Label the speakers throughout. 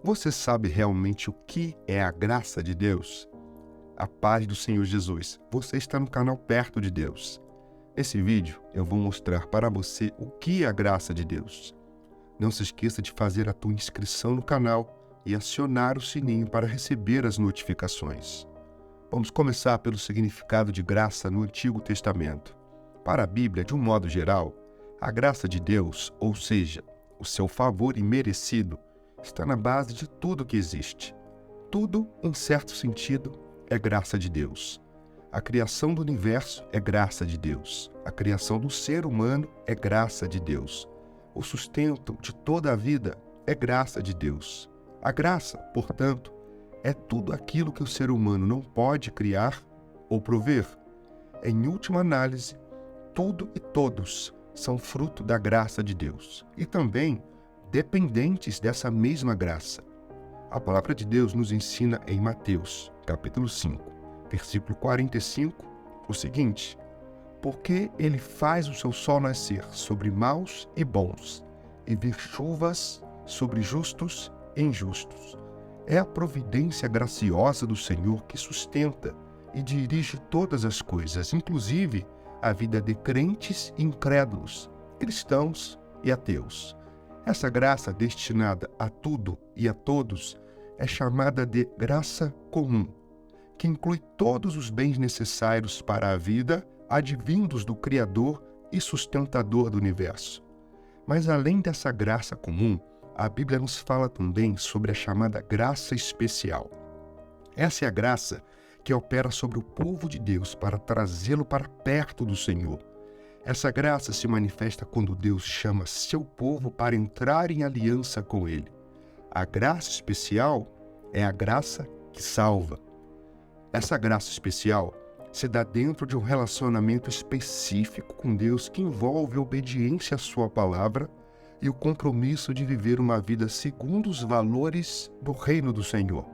Speaker 1: Você sabe realmente o que é a graça de Deus? A paz do Senhor Jesus. Você está no canal Perto de Deus. Nesse vídeo, eu vou mostrar para você o que é a graça de Deus. Não se esqueça de fazer a tua inscrição no canal e acionar o sininho para receber as notificações. Vamos começar pelo significado de graça no Antigo Testamento. Para a Bíblia, de um modo geral, a graça de Deus, ou seja, o seu favor imerecido, está na base de tudo que existe. Tudo, em certo sentido, é graça de Deus. A criação do universo é graça de Deus. A criação do ser humano é graça de Deus. O sustento de toda a vida é graça de Deus. A graça, portanto, é tudo aquilo que o ser humano não pode criar ou prover. Em última análise, tudo e todos são fruto da graça de Deus e também dependentes dessa mesma graça. A palavra de Deus nos ensina em Mateus, capítulo 5, versículo 45, o seguinte: porque ele faz o seu sol nascer sobre maus e bons, e vir chuvas sobre justos e injustos. É a providência graciosa do Senhor que sustenta e dirige todas as coisas, inclusive a vida de crentes e incrédulos, cristãos e ateus. Essa graça destinada a tudo e a todos é chamada de graça comum, que inclui todos os bens necessários para a vida, advindos do Criador e sustentador do universo. Mas além dessa graça comum, a Bíblia nos fala também sobre a chamada graça especial. Essa é a graça que opera sobre o povo de Deus para trazê-lo para perto do Senhor. Essa graça se manifesta quando Deus chama seu povo para entrar em aliança com Ele. A graça especial é a graça que salva. Essa graça especial se dá dentro de um relacionamento específico com Deus que envolve a obediência à sua palavra e o compromisso de viver uma vida segundo os valores do reino do Senhor.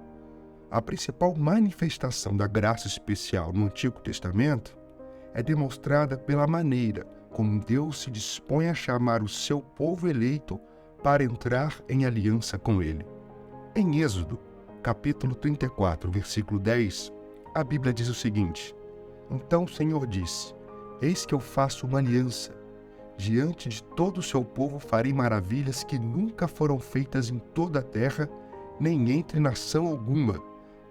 Speaker 1: A principal manifestação da graça especial no Antigo Testamento é demonstrada pela maneira como Deus se dispõe a chamar o seu povo eleito para entrar em aliança com Ele. Em Êxodo, capítulo 34, versículo 10, a Bíblia diz o seguinte: então o Senhor disse: eis que eu faço uma aliança. Diante de todo o seu povo farei maravilhas que nunca foram feitas em toda a terra, nem entre nação alguma,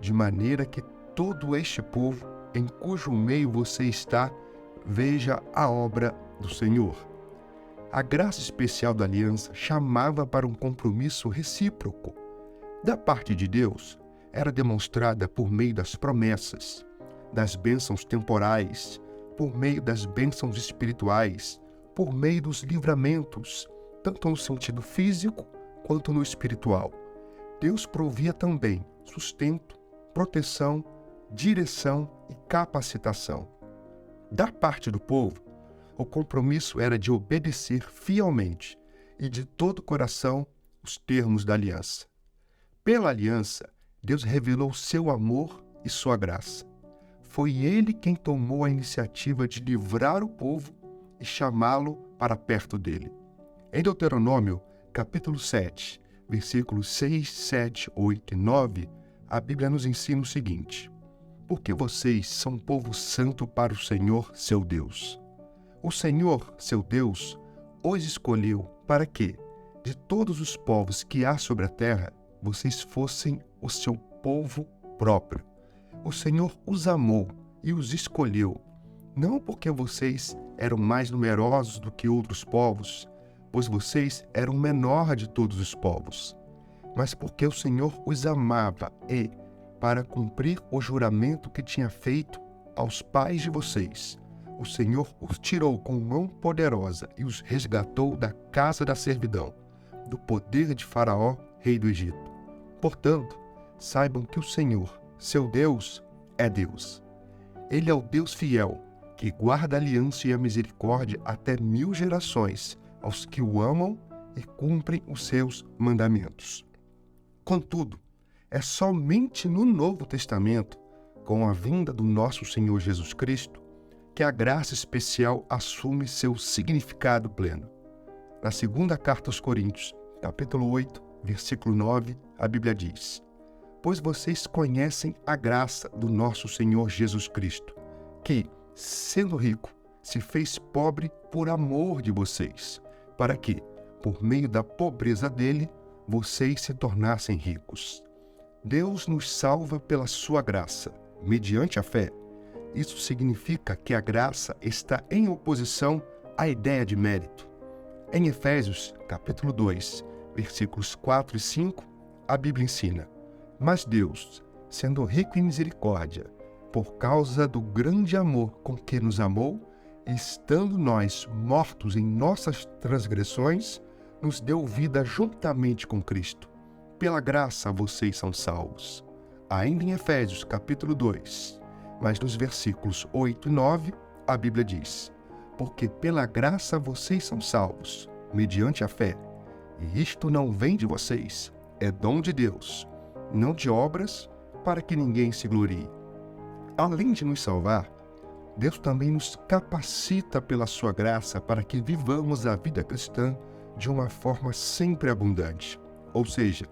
Speaker 1: de maneira que todo este povo, em cujo meio você está, veja a obra do Senhor. A graça especial da aliança chamava para um compromisso recíproco. Da parte de Deus, era demonstrada por meio das promessas, das bênçãos temporais, por meio das bênçãos espirituais, por meio dos livramentos, tanto no sentido físico quanto no espiritual. Deus provia também sustento, proteção, direção e capacitação. Da parte do povo, o compromisso era de obedecer fielmente e de todo o coração os termos da aliança. Pela aliança, Deus revelou seu amor e sua graça. Foi Ele quem tomou a iniciativa de livrar o povo e chamá-lo para perto dele. Em Deuteronômio, capítulo 7, versículos 6, 7, 8 e 9, a Bíblia nos ensina o seguinte: porque vocês são povo santo para o Senhor, seu Deus. O Senhor, seu Deus, os escolheu para que, de todos os povos que há sobre a terra, vocês fossem o seu povo próprio. O Senhor os amou e os escolheu, não porque vocês eram mais numerosos do que outros povos, pois vocês eram o menor de todos os povos, mas porque o Senhor os amava e, para cumprir o juramento que tinha feito aos pais de vocês, o Senhor os tirou com mão poderosa e os resgatou da casa da servidão, do poder de Faraó, rei do Egito. Portanto, saibam que o Senhor, seu Deus, é Deus. Ele é o Deus fiel, que guarda a aliança e a misericórdia até 1000 gerações aos que o amam e cumprem os seus mandamentos. Contudo, é somente no Novo Testamento, com a vinda do nosso Senhor Jesus Cristo, que a graça especial assume seu significado pleno. Na segunda carta aos Coríntios, capítulo 8, versículo 9, a Bíblia diz: pois vocês conhecem a graça do nosso Senhor Jesus Cristo, que, sendo rico, se fez pobre por amor de vocês, para que, por meio da pobreza dele, vocês se tornassem ricos. Deus nos salva pela sua graça, mediante a fé. Isso significa que a graça está em oposição à ideia de mérito. Em Efésios, capítulo 2, versículos 4 e 5, a Bíblia ensina: mas Deus, sendo rico em misericórdia, por causa do grande amor com que nos amou, estando nós mortos em nossas transgressões, nos deu vida juntamente com Cristo. Pela graça vocês são salvos. Ainda em Efésios, capítulo 2, mas nos versículos 8 e 9, a Bíblia diz: porque pela graça vocês são salvos, mediante a fé. E isto não vem de vocês, é dom de Deus, não de obras, para que ninguém se glorie. Além de nos salvar, Deus também nos capacita pela sua graça para que vivamos a vida cristã de uma forma sempre abundante. Ou seja,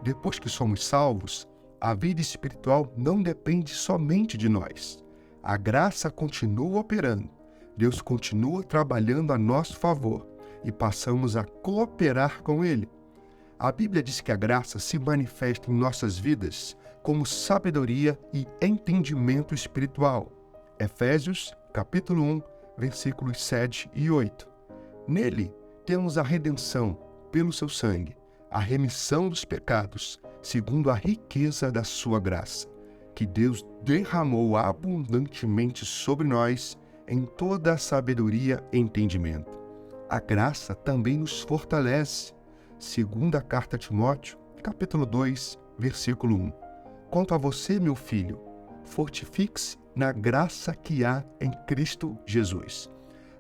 Speaker 1: depois que somos salvos, a vida espiritual não depende somente de nós. A graça continua operando, Deus continua trabalhando a nosso favor e passamos a cooperar com Ele. A Bíblia diz que a graça se manifesta em nossas vidas como sabedoria e entendimento espiritual. Efésios, capítulo 1, versículos 7 e 8. Nele temos a redenção pelo seu sangue, a remissão dos pecados, segundo a riqueza da sua graça, que Deus derramou abundantemente sobre nós em toda a sabedoria e entendimento. A graça também nos fortalece. Segunda carta a Timóteo, capítulo 2, versículo 1. Quanto a você, meu filho, fortifique-se na graça que há em Cristo Jesus.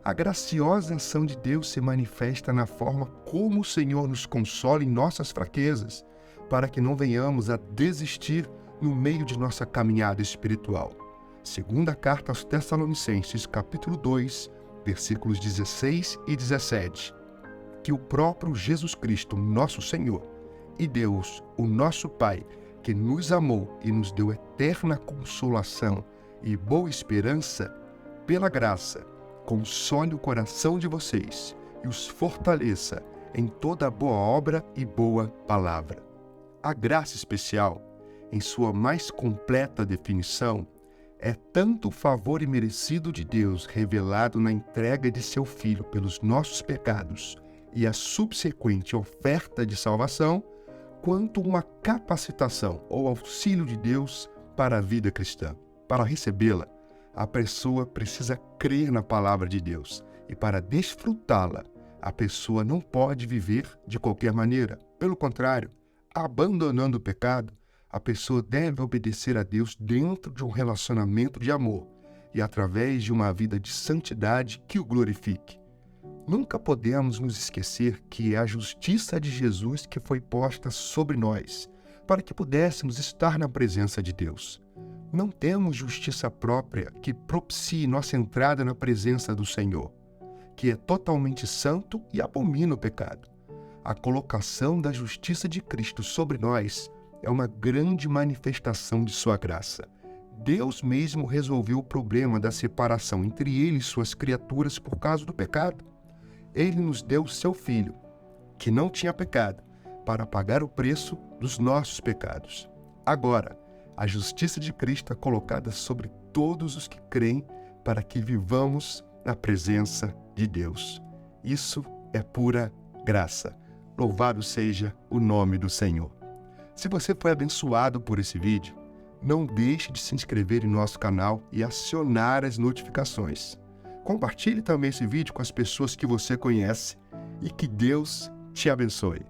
Speaker 1: A graciosa ação de Deus se manifesta na forma como o Senhor nos consola em nossas fraquezas, para que não venhamos a desistir no meio de nossa caminhada espiritual. Segunda carta aos Tessalonicenses, capítulo 2, versículos 16 e 17. Que o próprio Jesus Cristo, nosso Senhor, e Deus, o nosso Pai, que nos amou e nos deu eterna consolação e boa esperança, pela graça, console o coração de vocês e os fortaleça em toda boa obra e boa palavra. A graça especial, em sua mais completa definição, é tanto o favor imerecido de Deus revelado na entrega de seu Filho pelos nossos pecados e a subsequente oferta de salvação, quanto uma capacitação ou auxílio de Deus para a vida cristã. Para recebê-la, a pessoa precisa crer na palavra de Deus e para desfrutá-la, a pessoa não pode viver de qualquer maneira. Pelo contrário, abandonando o pecado, a pessoa deve obedecer a Deus dentro de um relacionamento de amor e através de uma vida de santidade que o glorifique. Nunca podemos nos esquecer que é a justiça de Jesus que foi posta sobre nós, para que pudéssemos estar na presença de Deus. Não temos justiça própria que propicie nossa entrada na presença do Senhor, que é totalmente santo e abomina o pecado. A colocação da justiça de Cristo sobre nós é uma grande manifestação de sua graça. Deus mesmo resolveu o problema da separação entre ele e suas criaturas por causa do pecado. Ele nos deu o seu Filho, que não tinha pecado, para pagar o preço dos nossos pecados. Agora, a justiça de Cristo é colocada sobre todos os que creem para que vivamos na presença de Deus. Isso é pura graça. Louvado seja o nome do Senhor. Se você foi abençoado por esse vídeo, não deixe de se inscrever em nosso canal e acionar as notificações. Compartilhe também esse vídeo com as pessoas que você conhece e que Deus te abençoe.